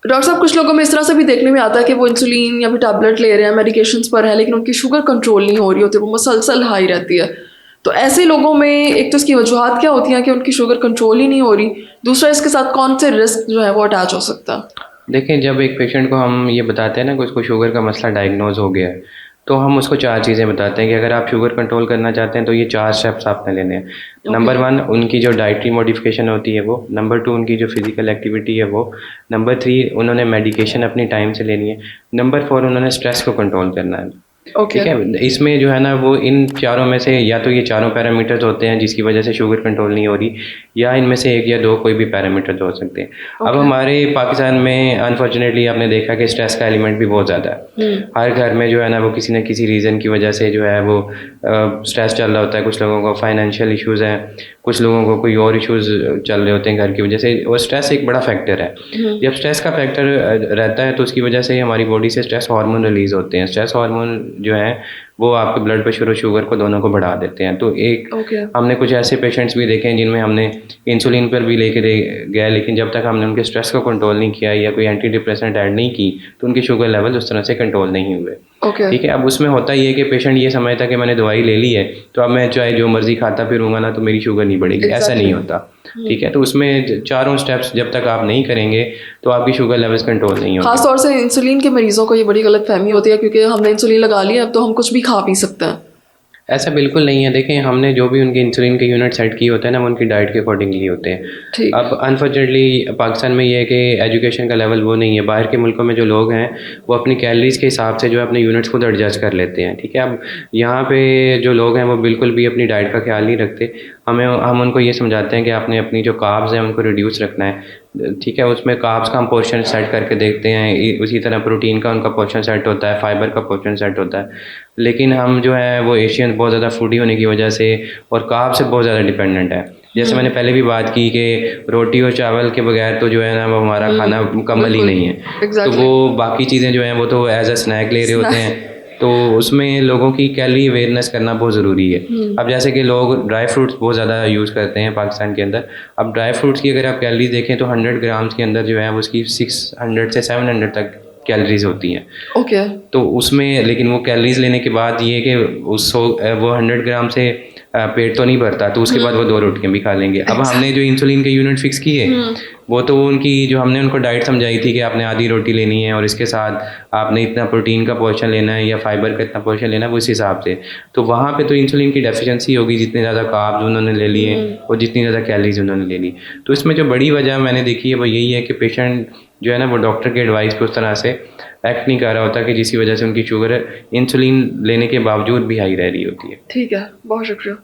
Doctor साहब, कुछ लोगों में इस तरह से भी देखने में आता है कि वो इंसुलिन या फिर टैबलेट ले रहे हैं, मेडिकेशंस पर हैं, लेकिन उनकी शुगर कंट्रोल नहीं हो रही होती, वो मुसलसल हाई रहती है। तो ऐसे लोगों में एक तो इसकी वजूहत क्या होती हैं कि उनकी शुगर कंट्रोल ही नहीं हो रही, दूसरा इसके साथ कौन से रिस्क जो है वो अटैच हो सकता है? देखें, जब एक पेशेंट को हम ये बताते हैं ना कि उसको शुगर का मसला डायग्नोज हो गया है, तो हम उसको 4 चीज़ें बताते हैं कि अगर आप शुगर कंट्रोल करना चाहते हैं तो ये 4 स्टेप्स आपने लेने हैं। ओके। नंबर 1 उनकी जो डाइटरी मॉडिफिकेशन होती है वो, नंबर 2 उनकी जो फिज़िकल एक्टिविटी है वो, नंबर 3 उन्होंने मेडिकेशन अपनी टाइम से लेनी है, नंबर 4 उन्होंने स्ट्रेस को कंट्रोल करना है। ओके। ठीक है? इसमें जो है ना वो इन चारों में से या तो ये चारों पैरामीटर्स होते हैं जिसकी वजह से शुगर कंट्रोल नहीं हो रही, या इनमें से 1 या 2 कोई भी पैरामीटर्स हो सकते हैं। अब ओके। हमारे पाकिस्तान में अनफॉर्चुनेटली आपने देखा कि स्ट्रेस का एलिमेंट भी बहुत ज़्यादा है। हर घर में जो है ना वो किसी न किसी रीज़न की वजह से जो है वो स्ट्रेस चल रहा होता है। कुछ लोगों को फाइनेंशियल इश्यूज़ हैं, कुछ लोगों को कोई और इश्यूज़ चल रहे होते हैं घर की वजह से, और स्ट्रेस एक बड़ा फैक्टर है। जब स्ट्रेस का फैक्टर रहता है तो उसकी वजह से हमारी बॉडी से स्ट्रेस हार्मोन रिलीज़ होते हैं। स्ट्रेस हार्मोन जो है वो आपके ब्लड प्रेशर और शुगर को दोनों को बढ़ा देते हैं। तो एक ओके। हमने कुछ ऐसे पेशेंट्स भी देखे हैं जिनमें हमने इंसुलिन पर भी लेके गए, लेकिन जब तक हमने उनके स्ट्रेस को कंट्रोल नहीं किया या कोई एंटी डिप्रेसेंट ऐड नहीं की तो उनके शुगर लेवल उस तरह से कंट्रोल नहीं हुए। ओके। ठीक है? अब उसमें होता ये है कि पेशेंट ये समझता कि मैंने दवाई ले ली है तो अब मैं चाहे जो मर्ज़ी खाता फिरूँगा ना तो मेरी शुगर नहीं बढ़ेगी, ऐसा नहीं होता। ठीक है? तो उसमें चारों स्टेप्स जब तक आप नहीं करेंगे तो आपकी शुगर लेवल्स कंट्रोल नहीं होंगे। खास तौर से इंसुलिन के मरीजों को ये बड़ी गलतफहमी होती है, क्योंकि हमने इंसुलिन लगा लिया अब तो हम कुछ भी खा पी सकते हैं। ऐसा बिल्कुल नहीं है। देखें, हमने जो भी उनके इंसुलिन के यूनिट सेट किए होते हैं ना वो उनकी डाइट के अकॉर्डिंगली होते हैं। ठीक। अब अनफॉर्चुनेटली पाकिस्तान में ये है कि एजुकेशन का लेवल वो नहीं है। बाहर के मुल्कों में जो लोग हैं वो अपनी कैलोरीज़ के हिसाब से जो है अपने यूनिट्स खुद एडजस्ट कर लेते हैं। ठीक है? अब यहाँ पे जो लोग हैं वो बिल्कुल भी अपनी डाइट का ख्याल नहीं रखते। हम उनको ये समझाते हैं कि आपने अपनी जो कार्ब्स हैं उनको रिड्यूस रखना है। ठीक है? उसमें कार्ब्स का हम पोर्शन सेट करके देखते हैं, उसी तरह प्रोटीन का उनका पोर्शन सेट होता है, फाइबर का पोर्शन सेट होता है। लेकिन हम जो है वो एशियन बहुत ज़्यादा फूडी होने की वजह से और कार्ब से बहुत ज़्यादा डिपेंडेंट है। जैसे मैंने पहले भी बात की कि रोटी और चावल के बगैर तो जो है ना वो हमारा खाना मुकम्मल ही नहीं है। तो एग्जैक्टली। वो बाकी चीज़ें जो हैं वो तो एज अ स्नैक ले रहे होते हैं। तो उसमें लोगों की कैलोरी अवेयरनेस करना बहुत ज़रूरी है। अब जैसे कि लोग ड्राई फ्रूट्स बहुत ज़्यादा यूज़ करते हैं पाकिस्तान के अंदर। अब ड्राई फ्रूट्स की अगर आप कैलोरी देखें तो 100 ग्राम्स के अंदर जो है वो उसकी 600 से 700 तक कैलोरीज होती हैं। ओके। तो उसमें लेकिन वो कैलोरीज लेने के बाद ये कि वो 100 ग्राम से पेट तो नहीं भरता, तो उसके बाद वो 2 रोटियां भी खा लेंगे। अब हमने जो इंसुलिन के यूनिट फिक्स किए वो तो उनकी जो हमने उनको डाइट समझाई थी कि आपने आधी रोटी लेनी है और इसके साथ आपने इतना प्रोटीन का पोर्शन लेना है या फाइबर का इतना पोर्शन लेना है, वो इस हिसाब से। तो वहाँ पे तो इंसुलिन की डेफिशिएंसी होगी, जितने ज़्यादा कार्ब्स उन्होंने ले लिए और जितनी ज़्यादा कैलोरीज उन्होंने ले ली। तो इसमें जो बड़ी वजह मैंने देखी है वो यही है कि पेशेंट जो है ना वो डॉक्टर के एडवाइस पे उस तरह से एक्ट नहीं कर रहा होता कि जिसकी वजह से उनकी शुगर इंसुलिन लेने के बावजूद भी हाई रह रही होती है। ठीक है, बहुत शुक्रिया।